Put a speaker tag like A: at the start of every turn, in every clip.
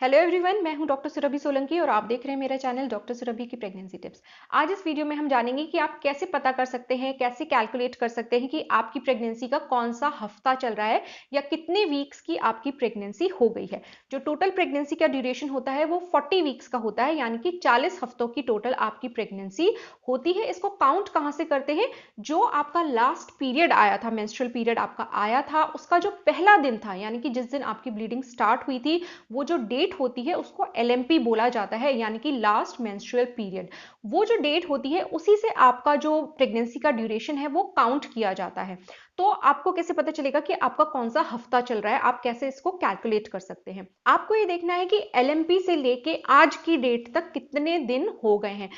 A: Hello everyone, मैं हूं doctor Surabhi Solanki और आप देख रहे हैं मेरा चैनल डॉक्टर सुरभि की प्रेगनेंसी टिप्स। आज इस वीडियो में हम जानेंगे कि आप कैसे पता कर सकते हैं, कैसे कैलकुलेट कर सकते हैं कि आपकी प्रेगनेंसी का कौन सा हफ्ता चल रहा है या कितने वीक्स की आपकी प्रेगनेंसी हो गई है। जो टोटल प्रेगनेंसी का ड्यूरेशन होता है वो 40 वीक्स का होता है, यानी कि 40 हफ्तों की टोटल आपकी प्रेगनेंसी होती है। इसको काउंट कहाँ से करते हैं? जो आपका लास्ट पीरियड आया था, मेंस्ट्रुअल पीरियड आपका आया था, उसका जो पहला दिन था, यानी कि जिस दिन आपकी ब्लीडिंग स्टार्ट हुई थी, वो जो डेट होती है उसको एलएमपी बोला जाता है, यानी कि लास्ट मेंस्ट्रुअल पीरियड। वो जो डेट होती है उसी से आपका जो प्रेगनेंसी का ड्यूरेशन है वो काउंट किया जाता है। तो आपको कैसे पता चलेगा कि आपका कौन सा हफ्ता चल रहा है? आप कैसे इसको कैलकुलेट कर सकते हैं? आपको ये देखना है कि एलएमपी से लेके आज की डेट तक कितने दिन हो गए हैं।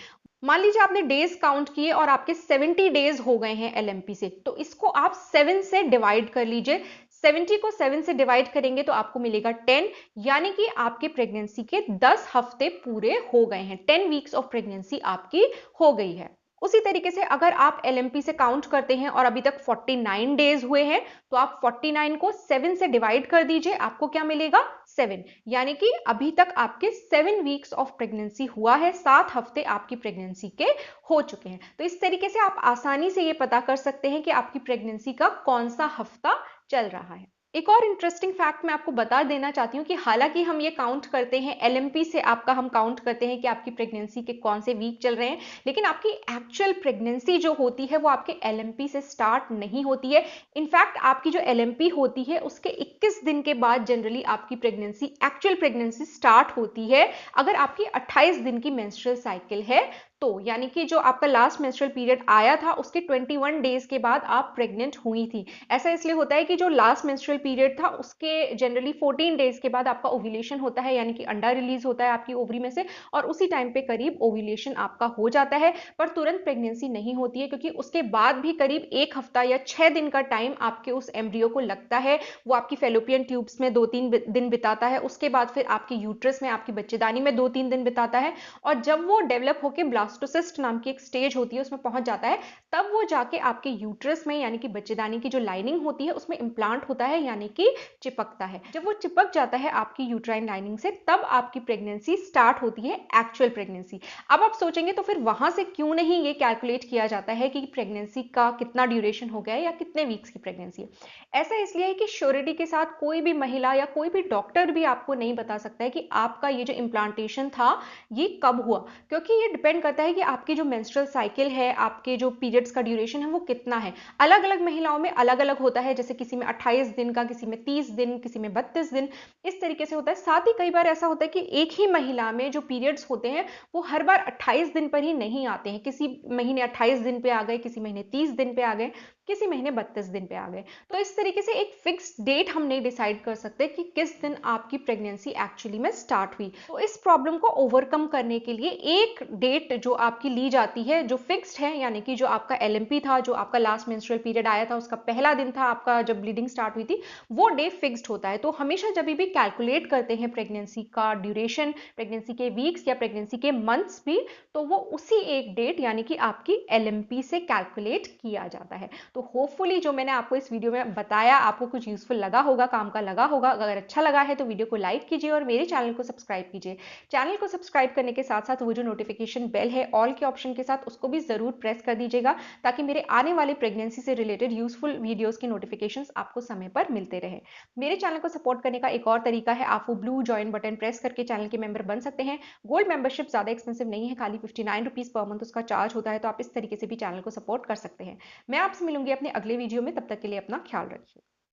A: मान लीजिए आपने डेज काउंट किए और आपके 70 डेज हो गए हैं एलएमपी से, तो इसको आप 7 से डिवाइड कर लीजिए। 70 को 7 से डिवाइड करेंगे तो आपको मिलेगा 10, यानी कि आपके प्रेगनेंसी के 10 हफ्ते पूरे हो गए हैं। 10 वीक्स ऑफ प्रेगनेंसी आपकी हो गई है। उसी तरीके से अगर आप एलएमपी से काउंट करते हैं और अभी तक 49 डेज हुए हैं, तो आप 49 को 7 से डिवाइड कर दीजिए, आपको क्या मिलेगा? 7, यानी कि अभी तक आपके 7 वीक्स ऑफ प्रेगनेंसी हुआ है, 7 हफ्ते आपकी प्रेगनेंसी के हो चुके हैं। तो इस तरीके से आप आसानी से ये पता कर सकते हैं कि आपकी प्रेगनेंसी का कौन सा हफ्ता चल रहा है। एक और इंटरेस्टिंग फैक्ट मैं आपको बता देना चाहती हूँ कि हालांकि हम ये काउंट करते हैं एलएमपी से, आपका हम काउंट करते हैं कि आपकी प्रेगनेंसी के कौन से वीक चल रहे हैं, लेकिन आपकी एक्चुअल प्रेगनेंसी जो होती है वो आपके एलएमपी से स्टार्ट नहीं होती है। इनफैक्ट आपकी जो एलएमपी होती है उसके 21 दिन के बाद जनरली आपकी प्रेगनेंसी, एक्चुअल प्रेगनेंसी स्टार्ट होती है। अगर आपकी 28 दिन की मेंस्ट्रुअल साइकिल है तो, यानी कि जो आपका लास्ट मेंस्ट्रुअल पीरियड आया था उसके 21 डेज के बाद आप प्रेग्नेंट हुई थी। ऐसा इसलिए होता है कि जो लास्ट मेंस्ट्रुअल पीरियड था उसके जनरली 14 डेज के बाद आपका ओव्यूलेशन होता है, यानी कि अंडा रिलीज होता है आपकी ओवरी में से, और उसी टाइम पे करीब ओव्यूलेशन आपका हो जाता है। पर तुरंत प्रेगनेंसी नहीं होती है, क्योंकि उसके बाद भी करीब 1 हफ्ता या 6 दिन का टाइम आपके उस एम्ब्रियो को लगता है। वो आपकी फेलोपियन ट्यूब्स में 2-3 दिन बिताता है, उसके बाद फिर आपके यूट्रस में, आपकी बच्चेदानी में 2-3 दिन बिताता है, और जब वो डेवलप होकर ब्लास्टोसिस्ट नाम की एक स्टेज होती है उसमें पहुंच जाता है, तब वो जाके आपके यूट्रस में, यानी कि बच्चेदानी की जो लाइनिंग होती है उसमें इंप्लांट होता है, यानी कि चिपकता है। जब वो चिपक जाता है आपकी यूट्राइन लाइनिंग से, तब आपकी प्रेगनेंसी स्टार्ट होती है, एक्चुअल प्रेगनेंसी। अब आप सोचेंगे तो फिर वहां से क्यों नहीं ये कैलकुलेट किया जाता है कि प्रेगनेंसी का कितना ड्यूरेशन हो गया है या कितने वीक्स की प्रेगनेंसी है? ऐसा इसलिए है कि श्योरिटी के साथ कोई भी महिला या कोई भी डॉक्टर भी आपको नहीं बता सकता है कि आपका ये जो इम्प्लांटेशन था ये कब हुआ, क्योंकि ये डिपेंड करता है कि आपकी जो मेंस्ट्रुअल साइकिल है, आपके जो पीरियड्स का ड्यूरेशन है वो कितना है। अलग अलग महिलाओं में अलग अलग होता है, जैसे किसी में 28 दिन का, किसी में 30 दिन, किसी में 32 दिन, इस तरीके से होता है। साथ ही कई बार ऐसा होता है कि एक ही महिला में जो पीरियड्स होते हैं वो हर बार 28 दिन पर ही नहीं आते हैं। किसी महीने 28 दिन पे आ गए, किसी महीने 30 दिन पे आ गए, किसी महीने 32 दिन पे आ गए। तो इस तरीके से एक फिक्स्ड डेट हम नहीं डिसाइड कर सकते कि किस दिन आपकी प्रेगनेंसी एक्चुअली में स्टार्ट हुई। तो इस प्रॉब्लम को ओवरकम करने के लिए एक डेट जो आपकी ली जाती है, जो फिक्स्ड है, यानी कि जो आपका एलएमपी था, जो आपका लास्ट मेंस्ट्रुअल पीरियड आया था उसका पहला दिन था आपका जब ब्लीडिंग स्टार्ट हुई थी, वो डे फिक्स्ड होता है। तो हमेशा जब भी कैलकुलेट करते हैं प्रेगनेंसी का ड्यूरेशन, प्रेगनेंसी के वीक्स या प्रेगनेंसी के मंथ्स भी, तो वो उसी एक डेट यानी कि आपकी एलएमपी से कैलकुलेट किया जाता है। तो होपफुली जो मैंने आपको इस वीडियो में बताया आपको कुछ यूजफुल लगा होगा, काम का लगा होगा। अगर अच्छा लगा है तो वीडियो को लाइक कीजिए और मेरे चैनल को सब्सक्राइब कीजिए। चैनल को सब्सक्राइब करने के साथ साथ वो जो नोटिफिकेशन बेल है ऑल के ऑप्शन के साथ, उसको भी जरूर प्रेस कर दीजिएगा, ताकि मेरे आने वाले प्रेगनेंसी से रिलेटेड यूजफुल वीडियोस की नोटिफिकेशंस आपको समय पर मिलते रहे। मेरे चैनल को सपोर्ट करने का एक और तरीका है, आप वो ब्लू ज्वाइन बटन प्रेस करके चैनल के मेंबर बन सकते हैं। गोल्ड मेंबरशिप ज्यादा एक्सपेंसिव नहीं है, खाली 59 रुपीज पर मंथ उसका चार्ज होता है, तो आप इस तरीके से भी चैनल को सपोर्ट कर सकते हैं। मैं आपसे मिलूंगी अपने अगले वीडियो में, तब तक के लिए अपना ख्याल रखिए।